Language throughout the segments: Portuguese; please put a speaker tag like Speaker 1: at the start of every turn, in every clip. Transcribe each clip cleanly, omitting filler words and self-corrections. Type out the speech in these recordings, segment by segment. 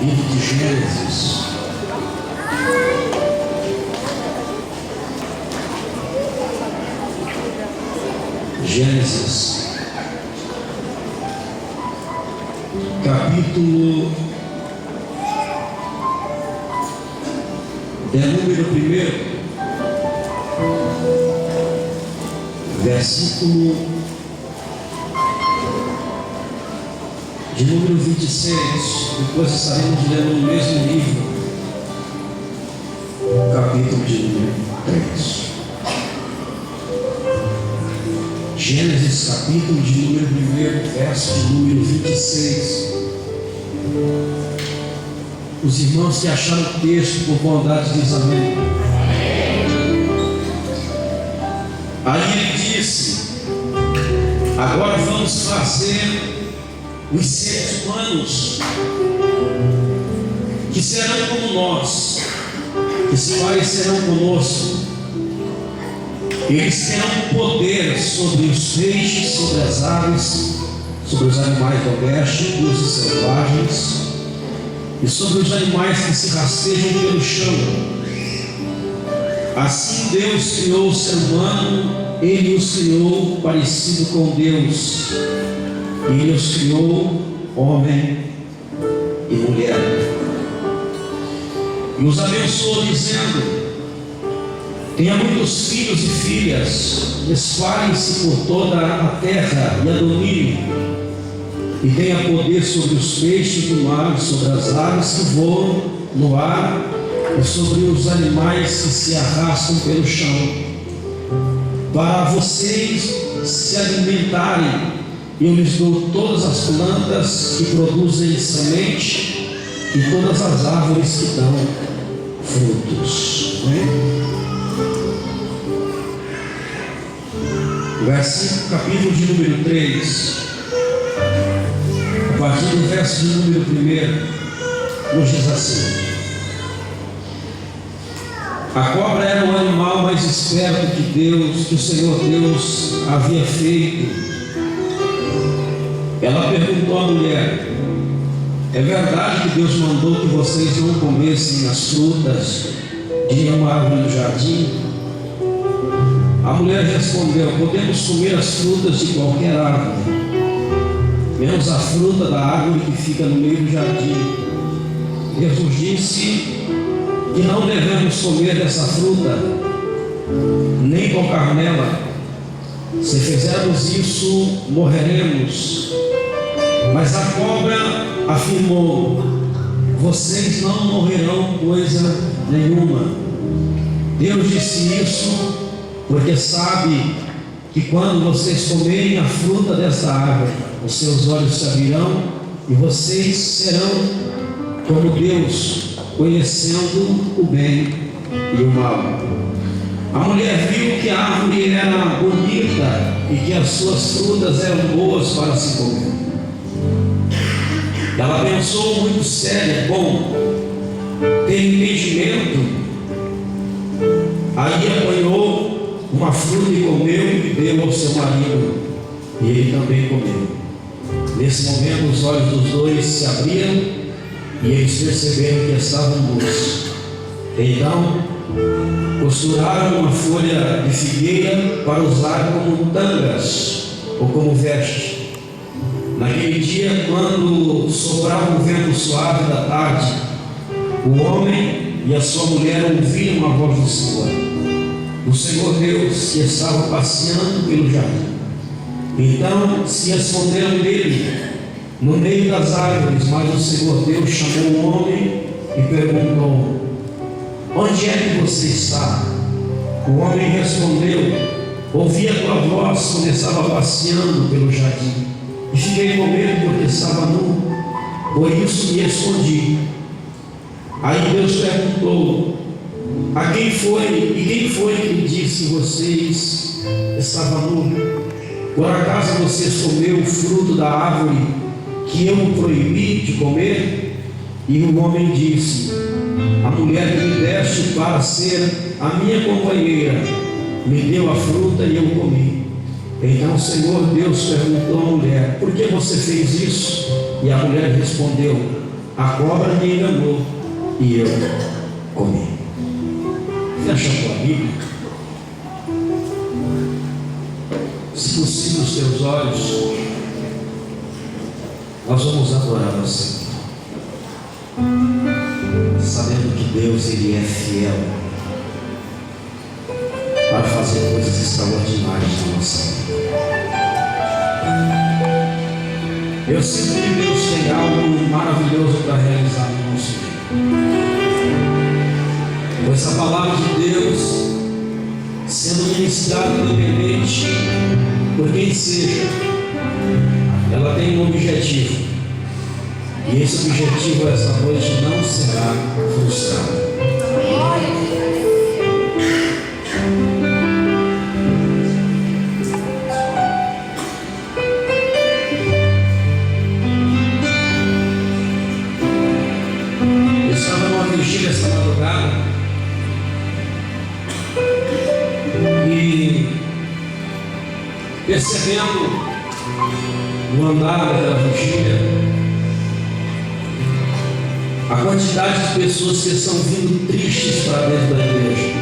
Speaker 1: livro de Gênesis. Gênesis, capítulo de número 1, versículo de número 26, depois estaremos lendo no mesmo livro, capítulo de número 3. Gênesis, capítulo de número 1, verso de número 26. Os irmãos que acharam o texto, por bondade, dizem amém. Aí ele disse: agora vamos fazer os seres humanos que serão como nós, que se parecerão conosco. Eles terão poder sobre os peixes, sobre as aves, sobre os animais domésticos e selvagens, e sobre os animais que se rastejam pelo chão. Assim Deus criou o ser humano, Ele os criou parecido com Deus. Ele os criou homem e mulher. E os abençoou dizendo: tenha muitos filhos e filhas, espalhem-se por toda a terra e a domine, e tenha poder sobre os peixes do mar, sobre as aves que voam no ar, e sobre os animais que se arrastam pelo chão. Para vocês se alimentarem, eu lhes dou todas as plantas que produzem semente, e todas as árvores que dão frutos. Versículo, capítulo de número 3, a partir do verso de número 1, nos diz assim: a cobra era o animal mais esperto que o Senhor Deus havia feito. Ela perguntou à mulher: é verdade que Deus mandou que vocês não comessem as frutas de nenhuma árvore do jardim? A mulher respondeu: podemos comer as frutas de qualquer árvore, menos a fruta da árvore que fica no meio do jardim. Deus nos disse que não devemos comer dessa fruta, nem tocar nela. Se fizermos isso, morreremos. Mas a cobra afirmou: vocês não morrerão coisa nenhuma. Deus disse isso porque sabe que quando vocês comerem a fruta desta árvore, os seus olhos se abrirão e vocês serão como Deus, conhecendo o bem e o mal. A mulher viu que a árvore era bonita e que as suas frutas eram boas para se comer. Ela pensou muito séria: bom, tem entendimento. Aí apanhou uma fruta e comeu e deu ao seu marido, e ele também comeu. Nesse momento os olhos dos dois se abriram e eles perceberam que estavam nus. Então costuraram uma folha de figueira para usar como tangas ou como veste. Naquele dia, quando soprava o vento suave da tarde, o homem e a sua mulher ouviram a voz do Senhor, o Senhor Deus, que estava passeando pelo jardim. Então se esconderam dele no meio das árvores, mas o Senhor Deus chamou o homem e perguntou: onde é que você está? O homem respondeu: ouvi a tua voz quando estava passeando pelo jardim, e fiquei com medo porque estava nu, por isso me escondi. Aí Deus perguntou: a quem foi? E quem foi que lhe disse que vocês estavam nus? Por acaso vocês comeram o fruto da árvore que eu proibi de comer? E o homem disse: a mulher que me deste para ser a minha companheira me deu a fruta e eu comi. Então o Senhor Deus perguntou à mulher: por que você fez isso? E a mulher respondeu: a cobra me enganou e eu comi. Fecha a tua Bíblia. Se possível, os teus olhos, nós vamos adorar você, sabendo que Deus, Ele é fiel para fazer coisas extraordinárias na nossa vida. Eu sei que Deus tem algo maravilhoso para realizar no nosso dia. Com essa palavra de Deus sendo ministrada independente por quem seja, ela tem um objetivo, e esse objetivo esta noite não será frustrado. Eu estava numa vigília esta madrugada e percebendo no andar daquela vigília a quantidade de pessoas que estão vindo tristes para dentro da igreja,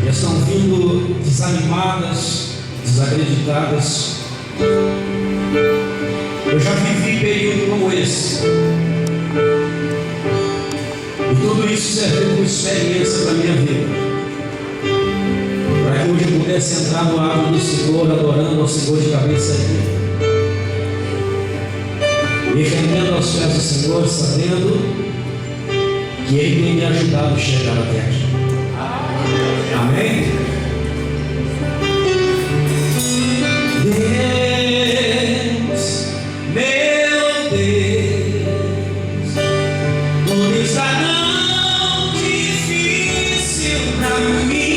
Speaker 1: que estão vindo desanimadas, desacreditadas. Eu já vivi período como esse, e tudo isso serviu como experiência para a minha vida, para que hoje eu pudesse entrar no ato do Senhor, adorando ao Senhor de cabeça erguida, me rendendo aos pés do Senhor, sabendo que Ele tem me ajudado a chegar até aqui. Amém? Deus, meu Deus, tudo está tão difícil para mim.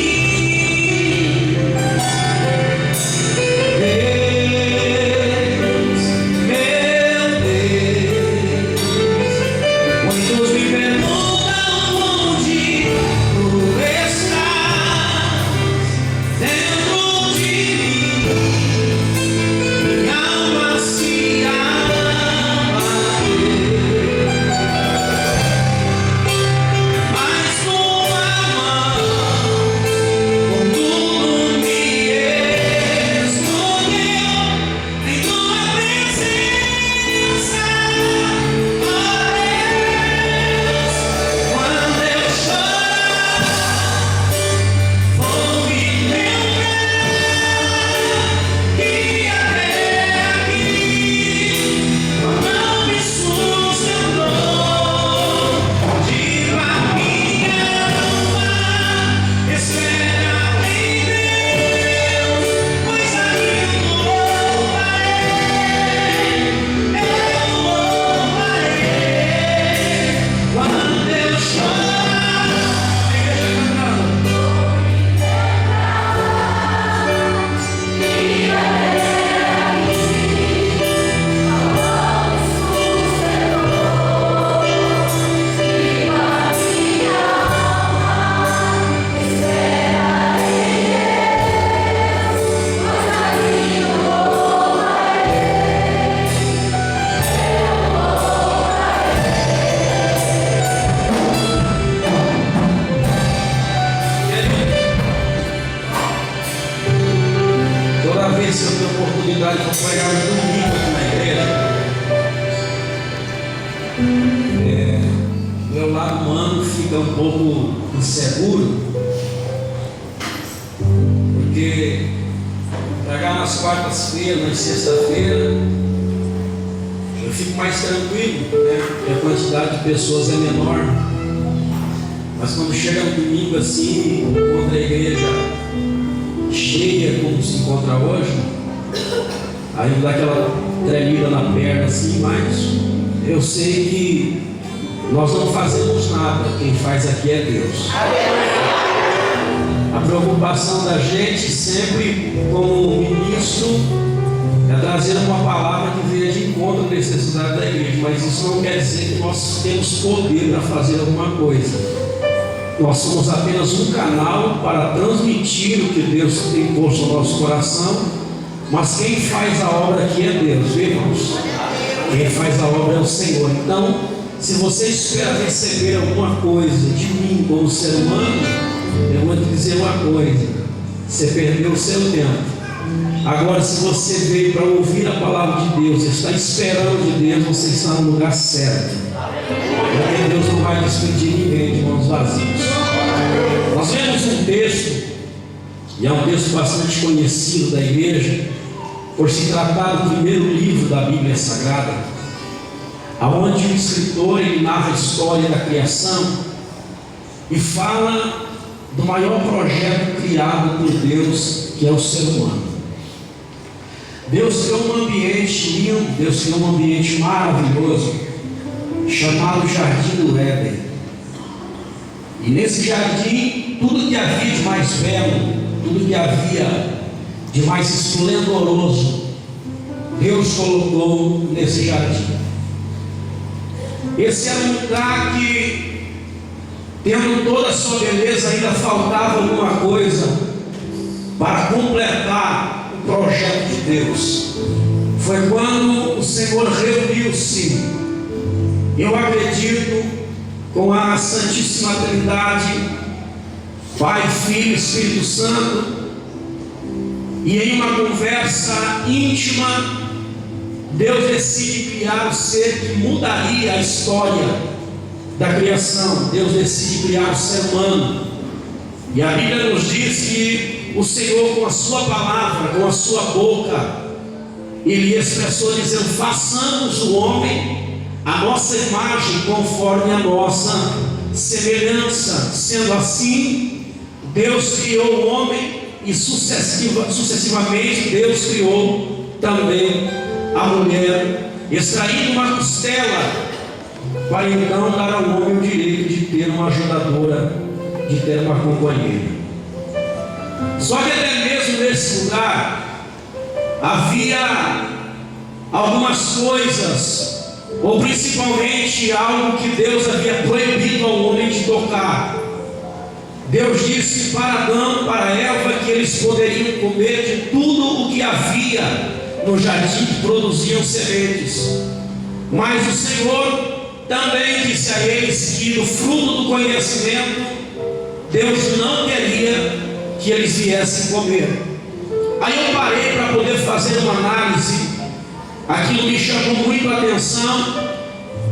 Speaker 1: Um pouco inseguro, porque pregar nas quartas-feiras, nas sexta-feiras, eu fico mais tranquilo, né? Porque a quantidade de pessoas é menor. Mas quando chega um domingo assim, encontra a igreja cheia como se encontra hoje, aí dá aquela tremida na perna assim, mas eu sei que nós não fazemos nada, quem faz aqui é Deus. A preocupação da gente sempre, como ministro, é trazer uma palavra que venha de encontro à necessidade da igreja, mas isso não quer dizer que nós temos poder para fazer alguma coisa. Nós somos apenas um canal para transmitir o que Deus tem posto no nosso coração, mas quem faz a obra aqui é Deus, viu, irmãos? Quem faz a obra é o Senhor. Então, se você espera receber alguma coisa de mim como ser humano, eu vou te dizer uma coisa: você perdeu o seu tempo. Agora, se você veio para ouvir a palavra de Deus, está esperando de Deus, você está no lugar certo. Porque Deus não vai despedir ninguém de mãos vazias. Nós vemos um texto, e é um texto bastante conhecido da igreja, por se tratar do primeiro livro da Bíblia Sagrada, aonde o escritor ele narra a história da criação e fala do maior projeto criado por Deus, que é o ser humano. Deus criou um ambiente lindo, Deus criou um ambiente maravilhoso, chamado Jardim do Éden. E nesse jardim, tudo que havia de mais belo, tudo que havia de mais esplendoroso, Deus colocou nesse jardim. Esse era um lugar que, tendo toda a sua beleza, ainda faltava alguma coisa para completar o projeto de Deus. Foi quando o Senhor reuniu-se, eu acredito, com a Santíssima Trindade, Pai, Filho e Espírito Santo, e em uma conversa íntima, Deus decide criar o ser que mudaria a história da criação. Deus decide criar o ser humano. E a Bíblia nos diz que o Senhor, com a sua palavra, com a sua boca, Ele expressou dizendo: façamos o homem a nossa imagem, conforme a nossa semelhança. Sendo assim, Deus criou o homem e sucessivamente Deus criou também a mulher, extraindo uma costela, para então dar ao homem o direito de ter uma ajudadora, de ter uma companheira. Só que até mesmo nesse lugar havia algumas coisas, ou principalmente algo que Deus havia proibido ao homem de tocar. Deus disse para Adão, para Eva, que eles poderiam comer de tudo o que havia no jardim que produziam sementes. Mas o Senhor também disse a eles que do fruto do conhecimento Deus não queria que eles viessem comer. Aí eu parei para poder fazer uma análise. Aquilo me chamou muito a atenção,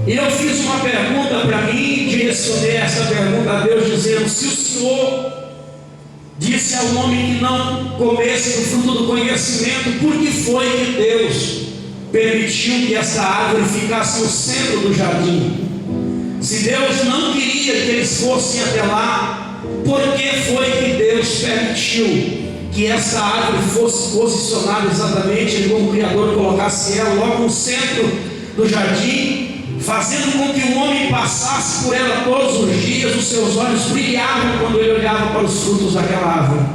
Speaker 1: e eu fiz uma pergunta para mim, direcionei essa pergunta a Deus, dizendo: se o Senhor disse ao homem que não comesse do fruto do conhecimento, por que foi que Deus permitiu que essa árvore ficasse no centro do jardim? Se Deus não queria que eles fossem até lá, por que foi que Deus permitiu que essa árvore fosse posicionada exatamente como o Criador colocasse ela logo no centro do jardim, fazendo com que o homem passasse por ela todos os dias? Os seus olhos brilhavam quando ele olhava para os frutos daquela árvore.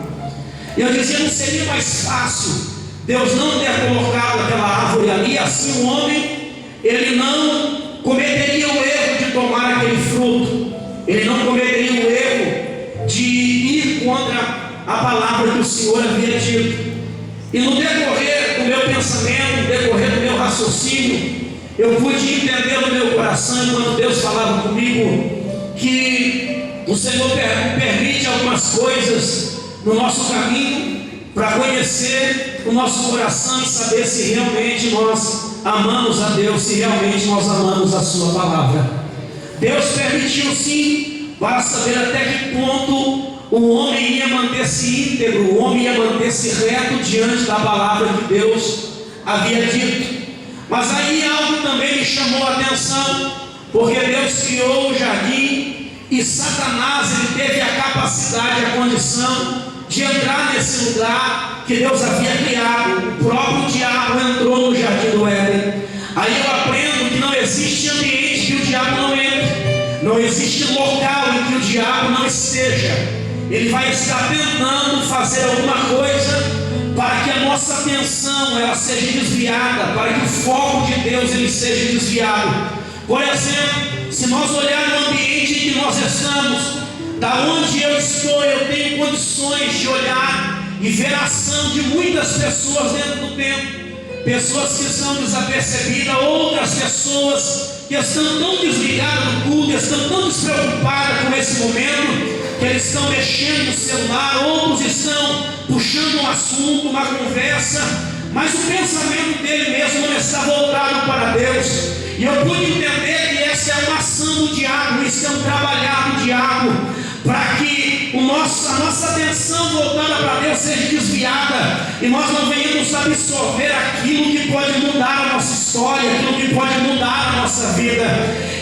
Speaker 1: E eu dizia: não seria mais fácil Deus não ter colocado aquela árvore ali? Assim o homem, ele não cometeria o erro de tomar aquele fruto, ele não cometeria o erro de ir contra a palavra que o Senhor havia dito. E no decorrer do meu pensamento, no decorrer do meu raciocínio, eu pude entender no meu coração, quando Deus falava comigo, que o Senhor permite algumas coisas no nosso caminho para conhecer o nosso coração e saber se realmente nós amamos a Deus, se realmente nós amamos a sua palavra. Deus permitiu sim, para saber até que ponto o homem ia manter-se íntegro, o homem ia manter-se reto diante da palavra que Deus havia dito. Mas aí algo também me chamou a atenção, porque Deus criou o jardim e Satanás, ele teve a capacidade, a condição de entrar nesse lugar que Deus havia criado. O próprio diabo entrou no jardim do Éden. Aí eu aprendo que não existe ambiente que o diabo não entre, não existe local em que o diabo não esteja. Ele vai estar tentando fazer alguma coisa para que a nossa atenção ela seja desviada, para que o foco de Deus ele seja desviado. Por exemplo, se nós olharmos no ambiente em que nós estamos, da onde eu estou, eu tenho condições de olhar e ver a ação de muitas pessoas dentro do templo. pessoas que estão desapercebidas, outras pessoas que estão tão desligadas do culto, estão tão despreocupadas com esse momento, que eles estão mexendo no celular, outros estão puxando um assunto, uma conversa, mas o pensamento dele mesmo não está voltado para Deus. E eu pude entender que essa é uma ação do diabo, isso é um trabalhar do diabo, para que a nossa atenção voltada para Deus seja desviada, e nós não venhamos absorver aquilo que pode mudar a nossa história, aquilo que pode mudar a nossa vida.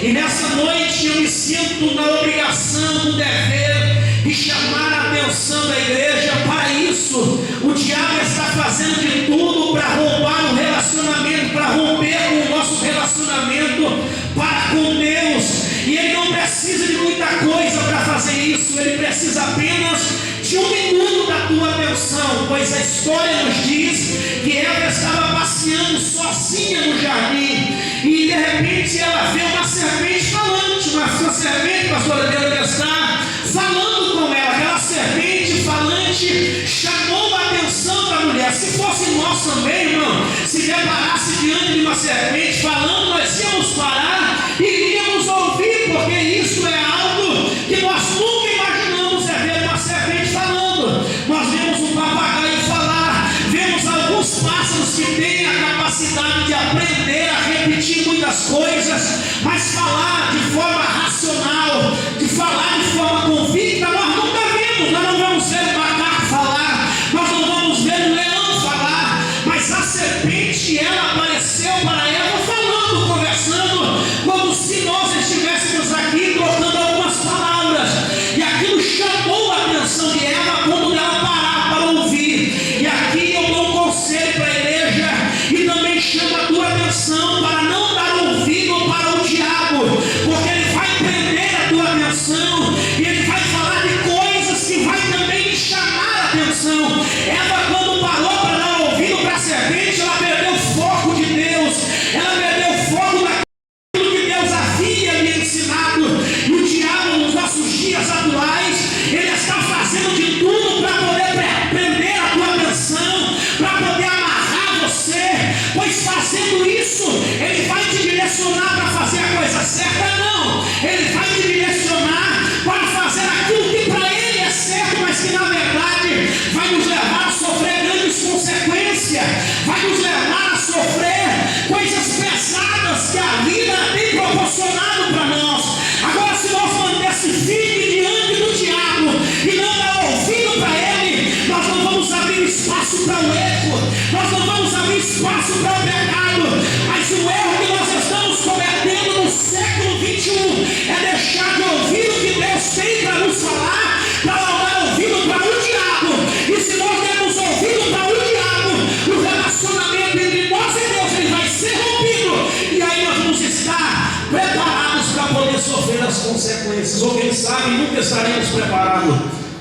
Speaker 1: E nessa noite eu me sinto na obrigação, no dever de chamar a atenção da igreja para isso. O diabo está fazendo de tudo para roubar o relacionamento, para romper com o nosso relacionamento para com Deus. E ele não precisa de muita coisa para fazer isso, ele precisa apenas de 1 minuto da tua atenção, pois a história nos diz que ela estava passeando sozinha no jardim, e de repente ela vê uma serpente falante, uma serpente, pastora Deus está falando com ela. Aquela serpente falante chamou a atenção da mulher. Se fosse nós também, irmão, se deparasse diante de uma serpente falando, nós íamos parar e iríamos ouvir, porque isso é algo que nós nunca imaginamos, é ver uma serpente falando. Nós vemos um papagaio falar, vemos alguns pássaros que têm a capacidade de aprender a repetir muitas coisas, mas falar de forma racional, de falar de forma convicta, nós nunca vemos. Nós não vamos ver o macaco falar, nós não vamos ver o leão falar, mas a serpente, ela apareceu para ela falando, conversando, como se nós estivéssemos aqui trocando algumas palavras, e aquilo chamou a atenção de Eva a ponto dela parar para ouvir. E aqui eu dou um conselho para a igreja, e também chamo a tua atenção para não dar ouvido para o diabo, porque ele vai prender a tua atenção, e ele vai falar de coisas que vai também lhe chamar a atenção. Eva, quando parou para dar ouvido para a serpente, ela perdeu o foco de Deus, ela perdeu o foco daquilo que Deus havia lhe ensinado. E o diabo, nos nossos dias atuais, ele está fazendo de tudo para poder prender a tua atenção, para poder amarrar você, pois fazendo isso, ele vai te direcionar para fazer a coisa certa. Não, ele vai te direcionar para fazer aquilo que para ele é certo, mas que na verdade vai nos levar a sofrer grandes consequências, vai nos levar a sofrer coisas pesadas que a vida tem proporcionado para nós. Agora, se nós mantermos firme diante do diabo e não dar ouvido para ele, nós não vamos abrir espaço para o erro, nós não vamos abrir espaço para o pecado. Mas o erro que nós estamos cometendo no século 21 é deixar de ouvir o que Deus tem para nos falar, para não dar ouvido para o diabo. E se nós dermos ouvido para o diabo, o relacionamento entre nós e Deus ele vai ser rompido, e aí nós vamos estar preparados para poder sofrer as consequências, ou quem sabe nunca estaremos preparados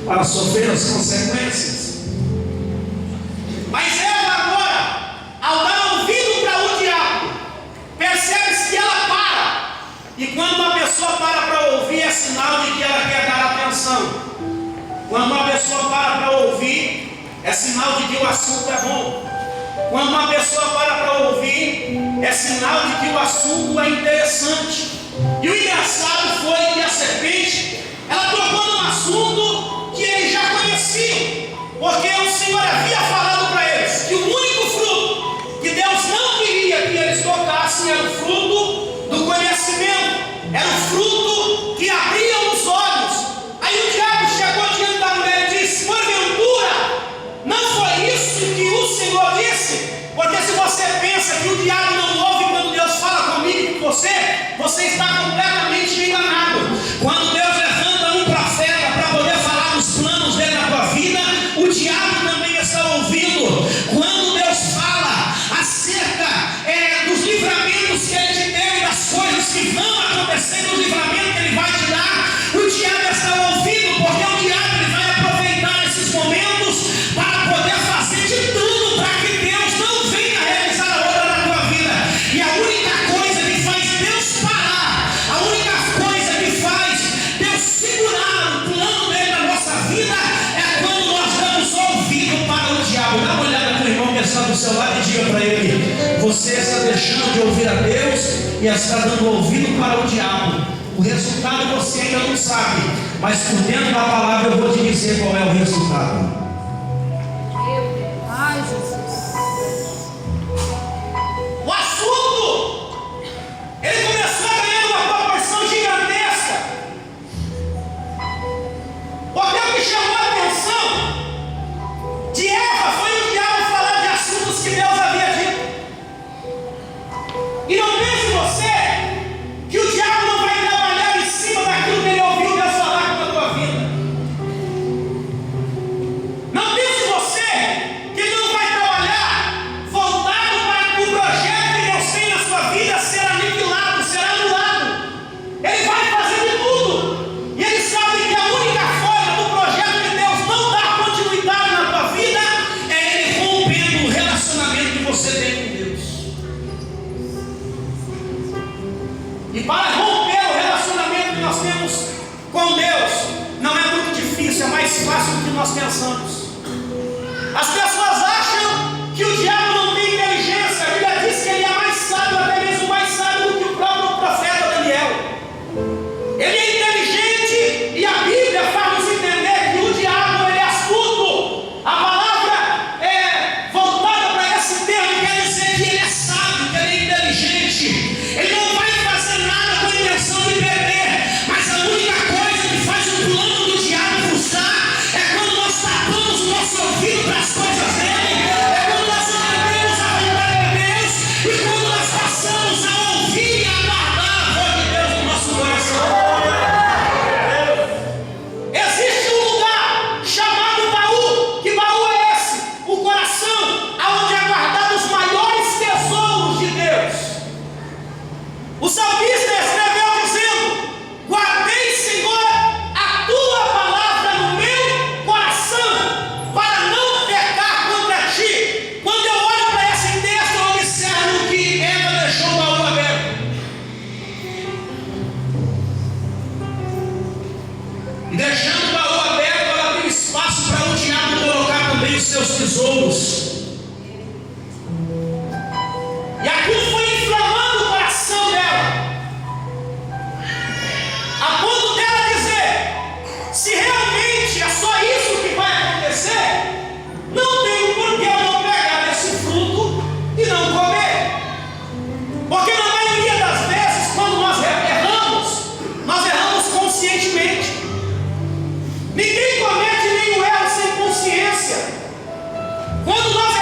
Speaker 1: para sofrer as consequências. Mas ela agora, ao dar ouvido para o diabo, percebe-se que ela para, e quando uma pessoa para ouvir é sinal de que ela quer dar atenção. Quando uma pessoa para ouvir é sinal de que o assunto é bom. Quando uma pessoa para ouvir é sinal de que o assunto é interessante. E o engraçado foi que a serpente, ela tocou num assunto que eles já conheciam, porque o Senhor havia falado para eles que o único fruto que Deus não queria que eles tocassem era o fruto do conhecimento, era o fruto que abria os olhos. Aí o diabo chegou diante da mulher e disse: porventura, não foi isso que o Senhor disse? Porque se você pensa que o diabo não ouve quando Deus fala comigo e com você, você está completamente ouvir a Deus e está dando ouvido para o diabo. O resultado você ainda não sabe, mas por dentro da palavra eu vou te dizer qual é o resultado.
Speaker 2: Ai, Jesus.
Speaker 1: O assunto, ele começou a ganhar uma proporção gigantesca. Porque o que chamou a atenção de Eva foi o diabo falar de assuntos que Deus havia dito. E não pense você que o diabo não vai trabalhar em cima daquilo que ele ouviu Deus falar com a tua vida. Não pense você que ele não vai trabalhar voltado para o projeto que Deus tem na sua vida ser aniquilado, ser anulado. Ele vai fazer de tudo. E ele sabe que a única forma do projeto de Deus não dar continuidade na tua vida é ele rompendo o relacionamento que você tem com Deus. E para romper o relacionamento que nós temos com Deus, não é muito difícil, é mais fácil do que nós pensamos. As pessoas acham que o diabo não tem inteligência. A Bíblia diz que ele é mais sábio, até mesmo mais sábio do que o próprio profeta Daniel. Ele é inteligente e a Bíblia faz nos entender que o diabo ele é astuto. A palavra é voltada para esse termo, quer dizer que ele é sábio, que ele é inteligente. Ele não vai fazer nada com a intenção de perder, mas a única coisa que faz o plano do diabo frustrar é quando nós tapamos o nosso ouvido para as coisas dele, é quando nós aprendemos a vontade de Deus e quando nós passamos a ouvir e a aguardar a voz de Deus no nosso coração. Existe um lugar chamado baú. Que baú é esse? O coração, aonde é guardado os maiores tesouros de Deus. O salmista escreveu dizendo: guardei, Senhor, a tua palavra no meu coração, para não pecar contra ti. Quando eu olho para esse texto, eu observo que Eva deixou o baú aberto. E deixando o baú aberto, ela abriu espaço para o diabo colocar também os seus tesouros. E aquilo foi inflamando o coração dela, a ponto dela dizer: se realmente é só isso que vai acontecer, não tem por que eu não pegar desse fruto e não comer. Porque na maioria das vezes, quando nós erramos conscientemente. Ninguém comete nenhum erro sem consciência. Quando nós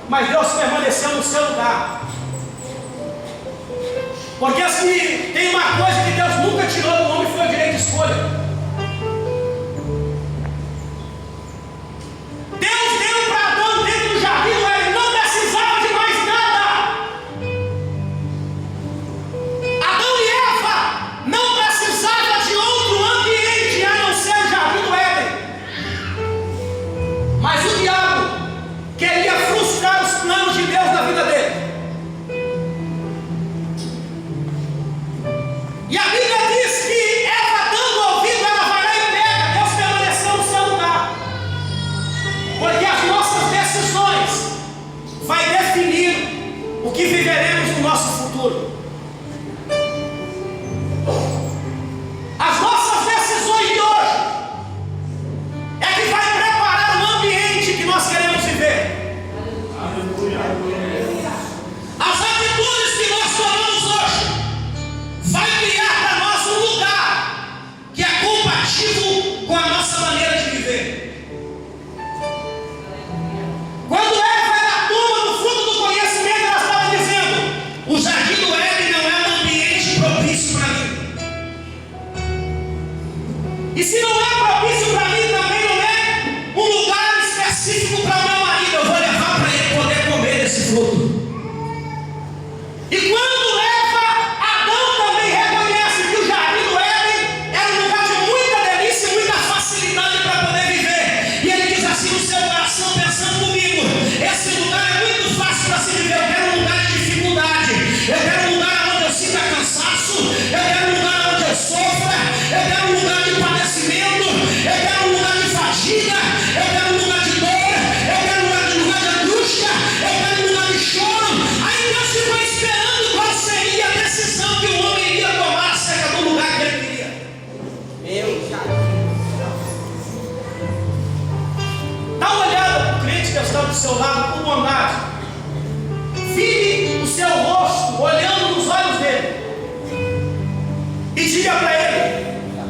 Speaker 2: mas Deus permaneceu no seu lugar. Porque assim, tem uma coisa que Deus nunca tirou do homem, foi o direito de escolha. Deus deu para Adão dentro do jardim, ele não precisava de mais nada. Adão e Eva não precisavam de outro ambiente a não ser o jardim do Éden. Mas o diabo queria frustrar os planos de Deus na vida dele. E a Bíblia diz que Eva, dando ouvido, ela vai lá e pega. Deus permaneceu no seu lugar. Porque as nossas decisões vai definir o que viveremos no nosso futuro. As nossas decisões de hoje é que vai preparar o ambiente que nós queremos viver. As atitudes que nós tomamos hoje vai criar para nós um lugar que é compatível com a nossa maneira de viver. Quando Eva era turma do fruto do conhecimento, ela estava dizendo: o jardim do Éden não é um ambiente propício para mim. E se não é propício para mim, também não é um lugar específico para o meu marido. Eu vou levar para ele poder comer desse fruto. E quando Adão também reconhece que o jardim do Éden era um lugar de muita delícia e muita facilidade para poder viver. E ele diz assim no seu coração, pensando comigo: esse lugar é muito fácil para se viver. Eu quero um lugar de dificuldade. Eu quero um lugar onde eu sinta cansaço. Eu quero um lugar onde eu sofra. Eu quero um lugar de padecimento. Eu quero um lugar de fadiga. Eu quero um lugar de dor. Eu quero um lugar de angústia. Eu quero um lugar de choro. Aí Deus ficou esperando qual seria a decisão que o homem iria tomar acerca do lugar que ele queria. Dá uma olhada para o crente que está do seu lado com bondade. Vire o seu rosto olhando nos olhos dele e diga para ele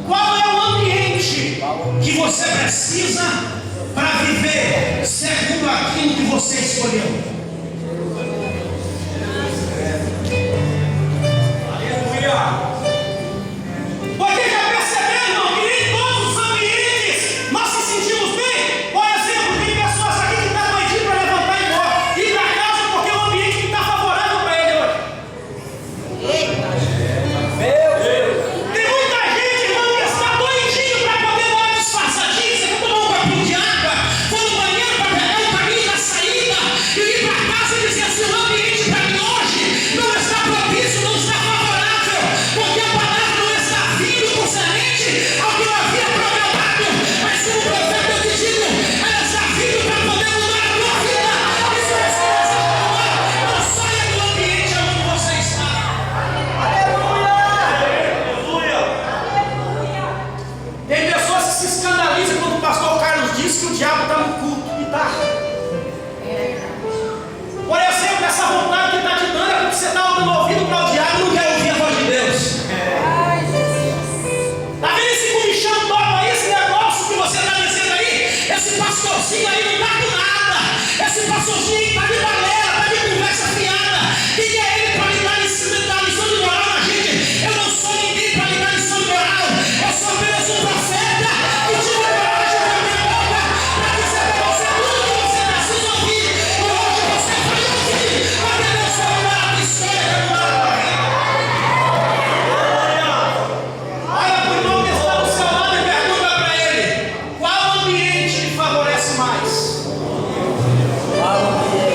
Speaker 2: qual é o ambiente que você precisa para viver segundo aquilo que você escolheu. Porque já perceberam, irmão, que nem todos os ambientes nós se sentimos bem? Por exemplo, tem pessoas aqui que estão doidinhas para levantar e ir para casa porque é um ambiente que está favorável para ele hoje. Tem muita gente, irmão, que está doidinho para poder dar uma disfarçadinha. Você vai tomar um copinho de água, for no banheiro para pegar o caminho da saída e ir para casa e dizer assim: o ambiente para mim hoje não está propício, não está favorável, porque a palavra não está vindo concernente ao que eu havia programado. Mas como profeta eu te digo, ela está vindo para poder mudar a tua vida. E se você deseja mudar, não saia do ambiente onde você está. Tem pessoas que se escandalizam quando o pastor Carlos diz que o diabo está no culto. E está. Por exemplo, essa vontade que está te dando é porque você está dando ouvido para o diabo e não quer ouvir a voz de Deus. Está vendo esse comichão todo aí, esse negócio que você está dizendo aí? Esse pastorzinho aí não está com nada. Esse pastorzinho aí está de galera, está de conversa fiada. Quem é ele para me dar lição de moral na gente? Eu não sou ninguém para me dar lição de moral. Eu sou apenas um profeta que tive coragem de abrir a boca para dizer para você tudo que você precisa ouvir. E hoje você vai ouvir, porque Deus vai mudar a tua história, vai mudar a tua vida. Olha para o irmão que está do seu lado e pergunta para ele: qual ambiente lhe favorece mais?
Speaker 3: Qual ambiente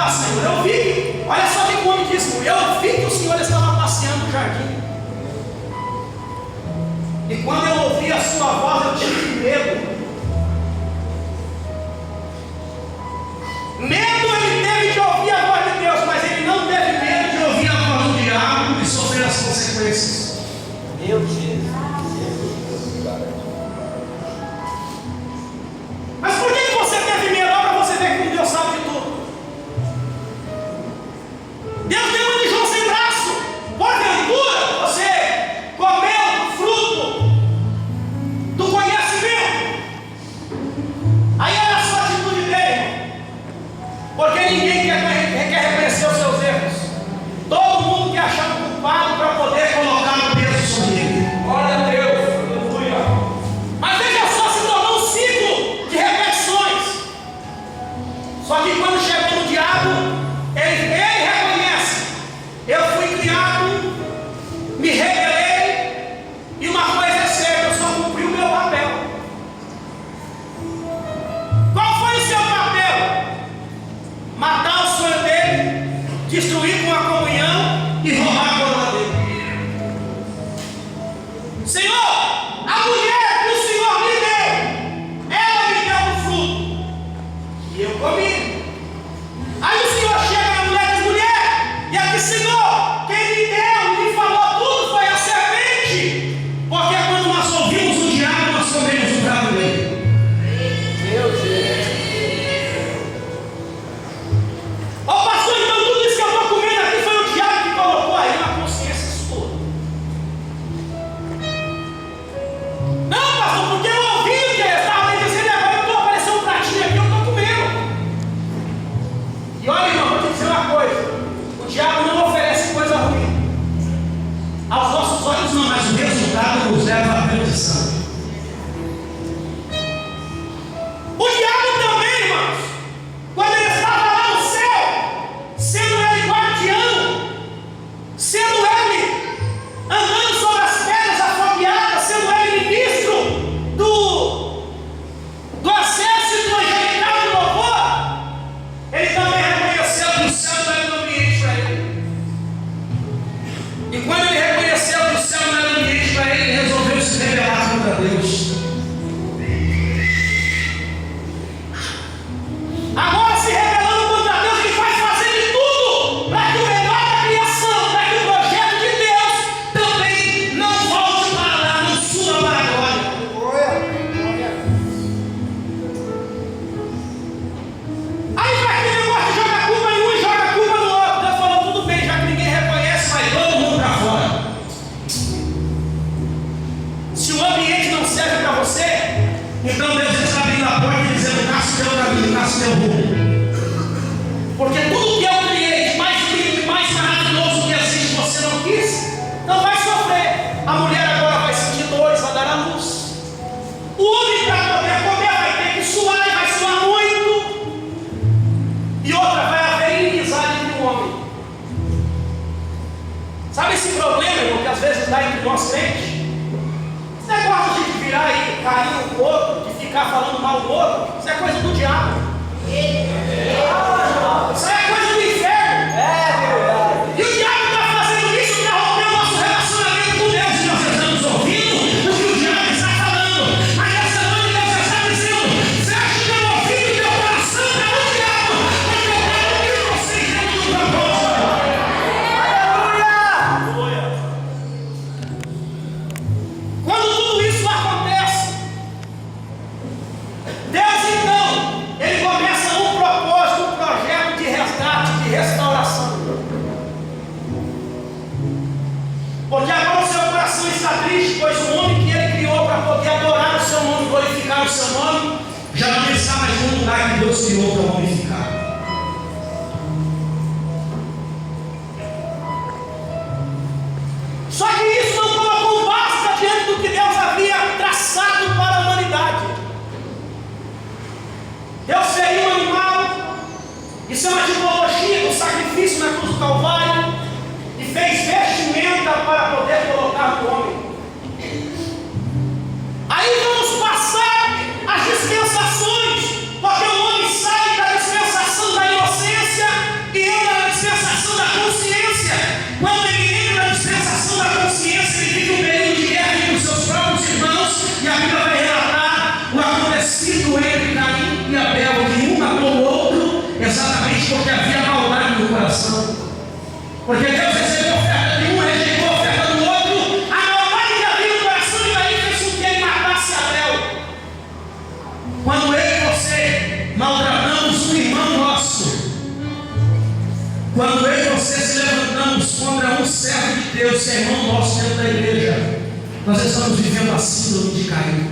Speaker 2: Ah, Senhor, eu vi, olha só o que o homem disse, eu vi que o Senhor estava passeando no jardim. E quando eu ouvi a sua voz, eu tive medo. Medo ele teve de ouvir a voz de Deus, mas ele não teve medo de ouvir a voz do diabo e sofrer as consequências. Meu Deus. Mas por que você teve medo? Olha para você ver como Deus sabe de tudo. Deus deu um João sem braço. Porventura, você comeu o fruto do conhecimento. Aí olha só a atitude dele. Porque ninguém quer reconhecer os seus erros. Todo mundo quer achar um culpado para poder colocar o peso sobre ele. Glória a Deus. Aleluia. Mas veja só, se tornou um ciclo de repetições. Só que quando chegou no diabo, ele reconhece: eu fui criado, me rebelei, e uma coisa é certa, eu só cumpri o meu papel. Qual foi o seu papel? Matar o sonho dele, destruir com a comunhão e roubar a coroa dele. Senhor, a mulher que o Senhor me deu, ela me deu um fruto e eu comi. Aí o Senhor chega na mulher e diz: mulher, e aqui, Senhor, quem me deu, me falou tudo foi a serpente. Porque quando nós ouvimos o diabo, nós comemos o prato dele. Meu Deus. Ô pastor, então tudo isso que eu estou comendo aqui foi o diabo que colocou aí na consciência sua. Não, pastor, porque eu ouvi o que ele estava me dizendo, agora apareceu um pratinho aqui, eu estou comendo. E olha, irmão, vou te dizer uma coisa: o diabo não oferece coisa ruim. Aos nossos olhos não, mas o resultado nos leva à perdição. O diabo também, irmãos, quando ele estava lá no céu, sendo ele guardião, sendo ele andando sobre as pedras afogueadas, sendo ele ministro do exército angelical de louvor, ele também reconheceu que o céu não era um ambiente para ele. E quando ele reconheceu que o céu não era um ambiente para ele, ele resolveu se rebelar contra Deus. Agora, se rebelando contra Deus, ele vai fazer de tudo para que o melhor da criação, para que o projeto de Deus também não volte para lá, não suba para a glória. Aí vai aquele negócio de jogar culpa em um e joga culpa no outro. Deus falou: tudo bem, já que ninguém reconhece, vai todo mundo para fora. Se o ambiente não serve para você, então Deus está abrindo a porta e dizendo: nasce teu caminho, nasce teu rumo. Porque tudo que eu criei de mais lindo, de mais maravilhoso que existe, você não quis, não vai sofrer. A mulher agora vai sentir dores, vai dar à luz. O homem, para poder comer, vai ter que suar e vai suar muito. E outra, vai haver inimizade entre o homem. Sabe esse problema, irmão, que às vezes dá entre nós crentes? Esse negócio de virar aí, cair um outro, de ficar falando mal do outro, isso é coisa do diabo. Isso é coisa do inferno. E o diabo está fazendo isso para romper o nosso relacionamento com Deus. E nós estamos ouvindo o que o diabo está falando. Mas essa noite Deus está dizendo: feche teu ouvido e teu coração para o diabo, porque eu quero ouvir vocês dentro do propósito. Aleluia! Quando tudo isso acontece, Deus então, ele começa um propósito, um projeto de resgate, de restauração. Porque agora o seu coração está triste, pois o homem que ele criou para poder adorar o seu nome, glorificar o seu nome, já não está mais no lugar que Deus criou para o homem ficar. Só que isso não colocou basta diante do que Deus havia traçado para a humanidade. Deus feriu um animal, isso é uma tipologia do sacrifício na cruz do Calvário, e fez vestimenta para poder colocar no homem. Aí vamos passar as dispensações, porque o homem sai da dispensação da inocência Quando eu e você se levantamos contra um servo de Deus, que é irmão nosso dentro da igreja, nós estamos vivendo a síndrome de Caim.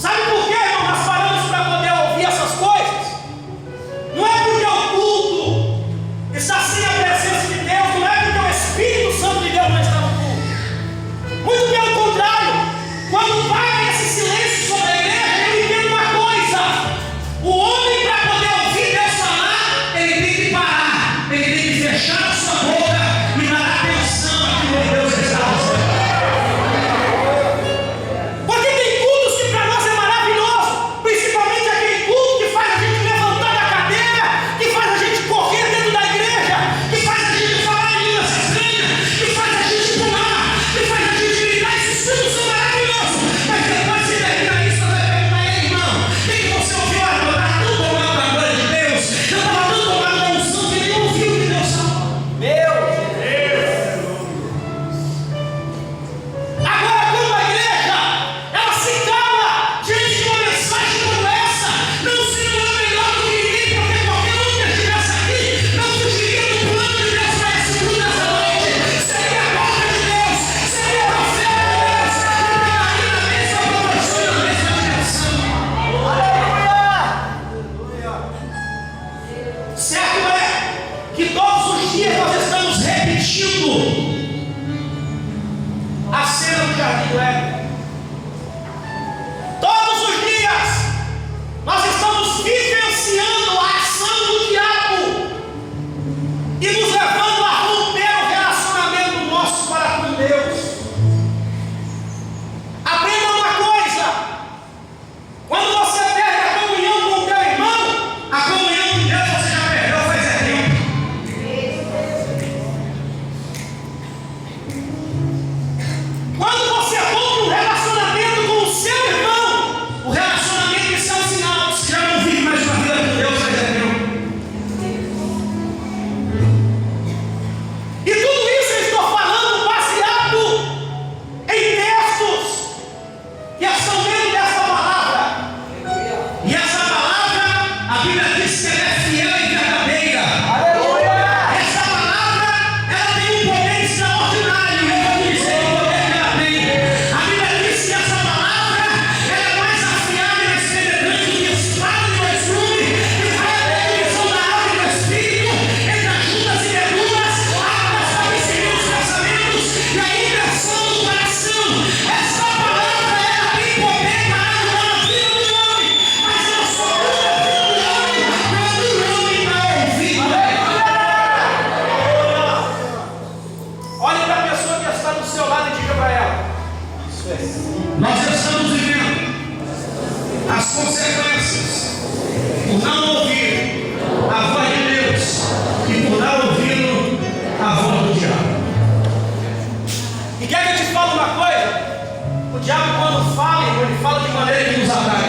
Speaker 2: Sabe por que, irmão, nós paramos para poder ouvir essas coisas? Não é porque o culto está sem a presença de Deus, não é porque o Espírito Santo de Deus não está no culto. Muito pelo contrário, quando vai esse silêncio sobre a igreja, eu entendo uma coisa: o homem, para poder ouvir Deus falar, ele tem que parar, ele tem que fechar a sua boca e dar atenção àquilo que Deus está fazendo. Porque tem cultos que para nós é maravilhoso, principalmente aquele culto que faz a gente levantar da cadeira, que faz a gente correr dentro da igreja, que faz a gente falar em línguas estranhas, que faz a gente pular, que faz a gente gritar. Esses cultos são maravilhosos, mas depois que termina isso, você vai perguntar: ei, irmão, o que você ouviu? Eu estava tão tomado da glória de Deus, eu estava tão tomado da unção que ele não ouviu o que Deus falou. Meu Deus! Agora, quando a igreja ela se cala diante de uma mensagem como essa, não seria melhor do que ninguém, porque qualquer um que estivesse aqui não fugiria do plano de Deus para esse culto nessa noite. Seria a boca de Deus, seria a profeta de Deus, que pegaria na mesma proporção e na mesma direção. Certo é que todos os dias nós estamos repetindo a cena do jardim do Éden. Todos os dias nós estamos vivenciando a ação do diabo e nos levando a romper o relacionamento nosso para com Deus. Aprenda uma coisa: quando você perde a comunhão com o teu irmão, a comunhão com Deus você já perdeu faz tempo. Quando você rompe um relacionamento com o seu irmão, o relacionamento isso é um sinal que você já não vive mais uma vida com Deus faz tempo. E tudo isso eu estou falando baseado em textos que estão dentro dessa palavra. E essa palavra, a Bíblia diz que ela é fiel e verdadeira. Essa palavra, ela tem um poder extraordinário. Eu vou dizer o poder que ela tem. A Bíblia diz que essa palavra, ela é mais afiada e mais penetrante do que espada de dois gumes, que vai até a divisão da alma e do espírito, entre as juntas e medulas, até discernir os pensamentos e a intenção do coração. Essa palavra, ela tem poder para ajudar a vida do homem, mas ela só muda a vida do homem quando o homem está ouvindo ela. Olhe para a pessoa que está do seu lado e diga para ela: nós estamos vivendo as consequências por não ouvir a voz de Deus e por não ouvir a voz do diabo. E quer que eu te fale uma coisa? O diabo, quando fala, ele fala de maneira que nos atrai,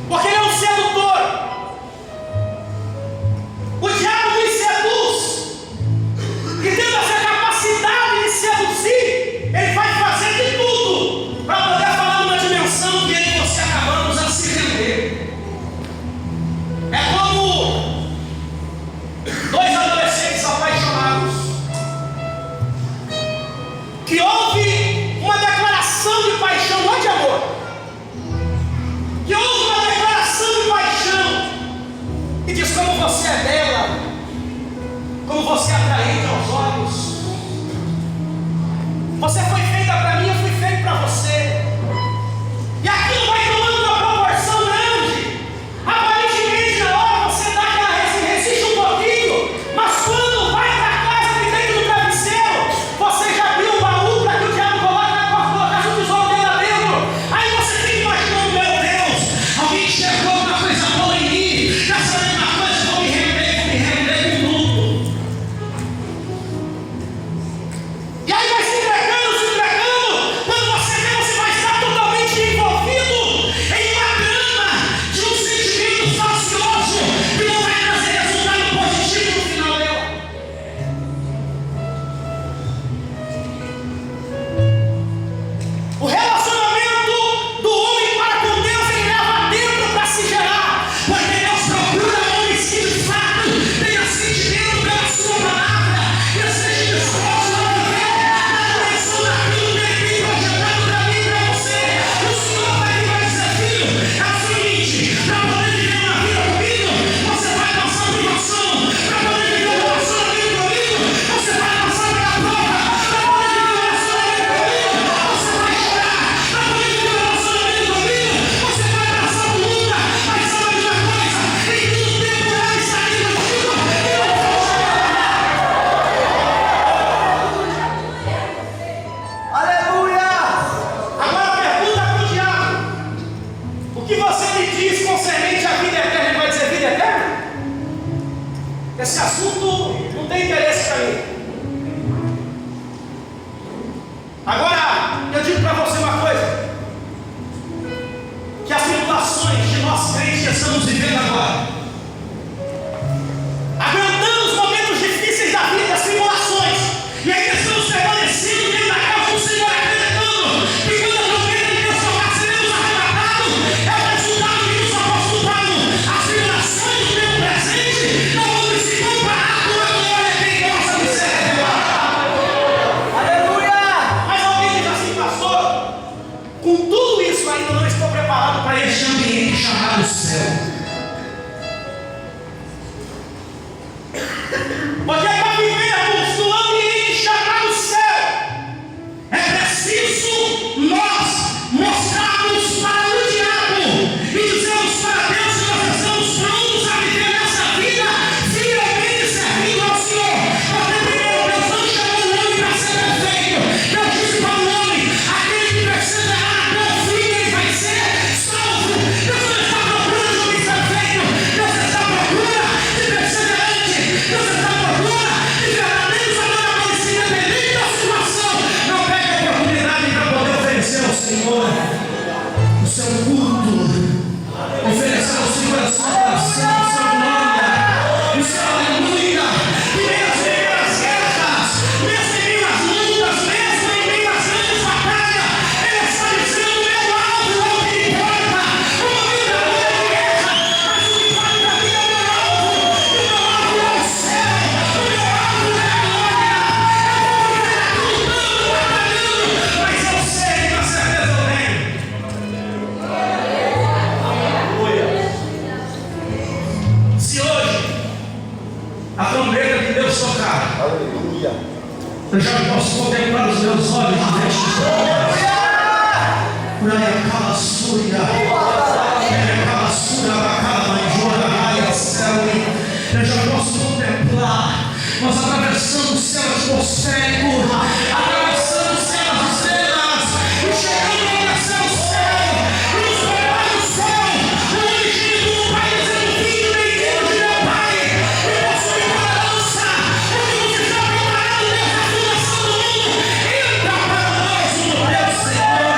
Speaker 2: porque ele é um sedutor. O diabo nos seduz, e tendo essa capacidade de seduzir, ele vai fazer de tudo para poder falar numa dimensão que ele e você acabamos a se render. É como dois adolescentes apaixonados que houve uma declaração de paixão, não de amor, que houve uma declaração de paixão e diz: como você é bela, como você é atraente aos olhos, você foi feita para mim, eu fui feito para você. E aquilo vai tomando uma proporção grande. Aparentemente, na hora você dá aquela resiste um pouquinho, mas quando vai para casa que dentro do travesseiro, você já abriu o baú para que o diabo colocasse o tesouro dele lá dentro. Aí você fica imaginando: meu Deus, alguém enxergou uma coisa boa em mim, dessa mesma coisa, vou me render com tudo. E aí vai se entregando, que estamos vivendo agora. Aguentando os momentos difíceis da vida, as tribulações, e ainda estamos permanecendo dentro da casa do Senhor, acreditando que quando a trombeta de Deus tocar, seremos arrebatados. É o resultado que nos apóstolo Paulo. As tribulações do tempo presente não vão se comparar com a glória que em nossa de ser revelada. Aleluia! Mas alguém diz assim, pastor, com tudo isso ainda não estou preparado para este ambiente chamado céu. Porque para vivermos no ambiente chamado céu, é preciso nós mostrarmos para o diabo e dizermos para Deus que nós estamos prontos a viver nessa vida fielmente servindo ao Senhor. Porque primeiro Deus não chamou o homem para ser perfeito. Deus disse para o homem: aquele que perseverar até o fim, ele vai ser salvo. Deus não está procurando de homem perfeito. Deus está à procura de perseverante. Deus está à procura de verdadeiros adoradores, independente da situação. Não perde a oportunidade para poder oferecer ao Senhor o seu culto, oferecer ao Senhor a sua oração, a sua glória, o seu aleluia. E mesmo em meio às guerras, mesmo em meio às lutas, mesmo em meio às grandes batalhas, Ele está dizendo: meu alvo é o que importa. Uma vida não é guerra, mas o que vale para mim é o meu alvo. E o meu alvo é o céu, o meu alvo é a glória. Eu vou viver lutando, batalhando, mas eu sei, com certeza eu tenho. Se hoje a trombeta de Deus tocar,
Speaker 3: Aleluia.
Speaker 2: eu já posso contemplar os meus olhos de vestes brancas. Praia Calaçuia, Calaçuia, Bacala, Manjora, Raia, Céu. Eu já posso contemplar nós atravessando o céu atmosférico, atravessando o céu das estrelas e chegando até o céu, e nos prepara o céu, o unigênito do Pai dizendo: filho, bem-vindo de meu Pai, e possuir a lança, onde você está preparado desde a fundação do mundo. Entra para nós no teu Senhor.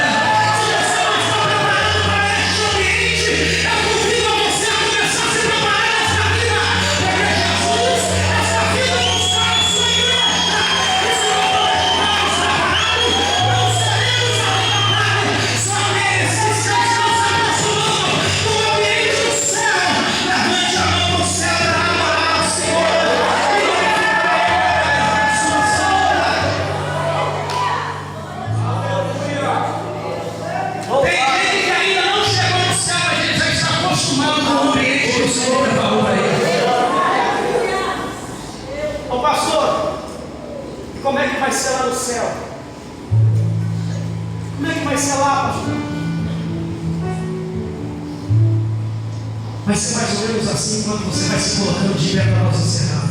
Speaker 2: Se você não está preparado para este ambiente, eu convido a você a começar a se preparar nesta vida, porque Jesus, esta vida não está na sua igreja. E se não estivermos preparados, não seremos arrebatados. Só aqueles que estão se aproximando do ambiente do céu, levante a mão para o céu para adorar ao Senhor. E glorificar a sua santa. Tem gente que ainda não chegou no céu, mas ele já está acostumado com o ambiente que o Senhor preparou para ele. Ô pastor, como é que vai ser lá no céu? Como é que vai ser lá, pastor? Vai ser mais ou menos assim quando você vai se colocando de pé para nós encerrar.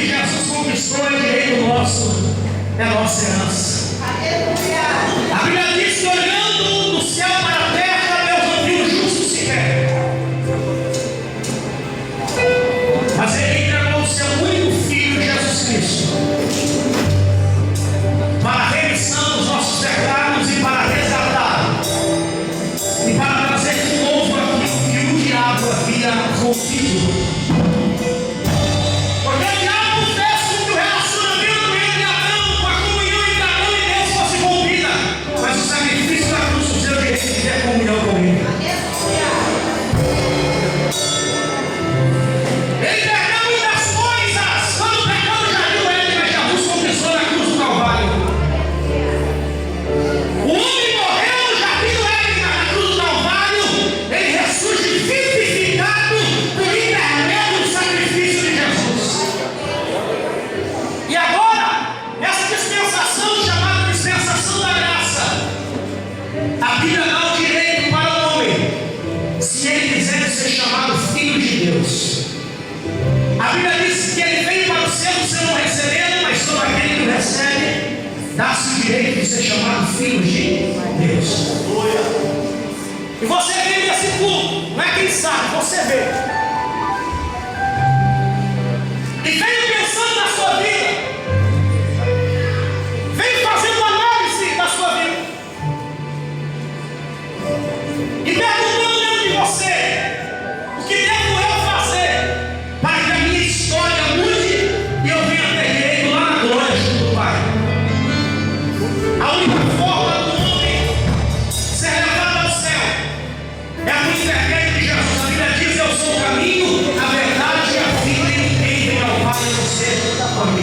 Speaker 2: que Jesus conquistou é direito nosso, é nossa herança. A Bíblia diz que olhando do céu para a terra, Deus não viu o justo sequer, mas Ele entregou o seu único Filho, Jesus Cristo, para a remissão dos nossos pecados e para resgatar e para trazer de novo aquilo que o diabo havia rompido. Porque o diabo fez com que o relacionamento entre Adão, com a comunhão entre Adão e Deus fosse rompida, mas o sacrifício da cruz nos deu o direito de ter comunhão com Ele. Ele perdeu muitas coisas quando o pecado já viu Ele, mas Jesus conquistou na cruz do Calvário. O homem morreu no jardim do Éden, mas na cruz do Calvário ele ressurge vivificado por intermédio do sacrifício de Jesus. E agora, essa dispensação chamada dispensação da graça, a Bíblia dá o direito para o homem, se ele quiser ser chamado filho de Deus. A Bíblia diz que ele veio para o céu, você não recebendo, mas todo aquele que o recebe, dá-se o direito de ser chamado filho de Deus. E você veio nesse culto, não é quem sabe, você veio. E veio pensando na sua vida, veio fazendo análise da sua vida, e perguntando dentro de você: o que devo eu fazer para que a minha história mude e eu venha ter direito lá na glória junto do Pai? A única forma do homem ser levado ao céu é por intermédio de Jesus. A Bíblia diz: eu sou o caminho, a verdade e a vida, e ninguém vem ao Pai a não ser da família.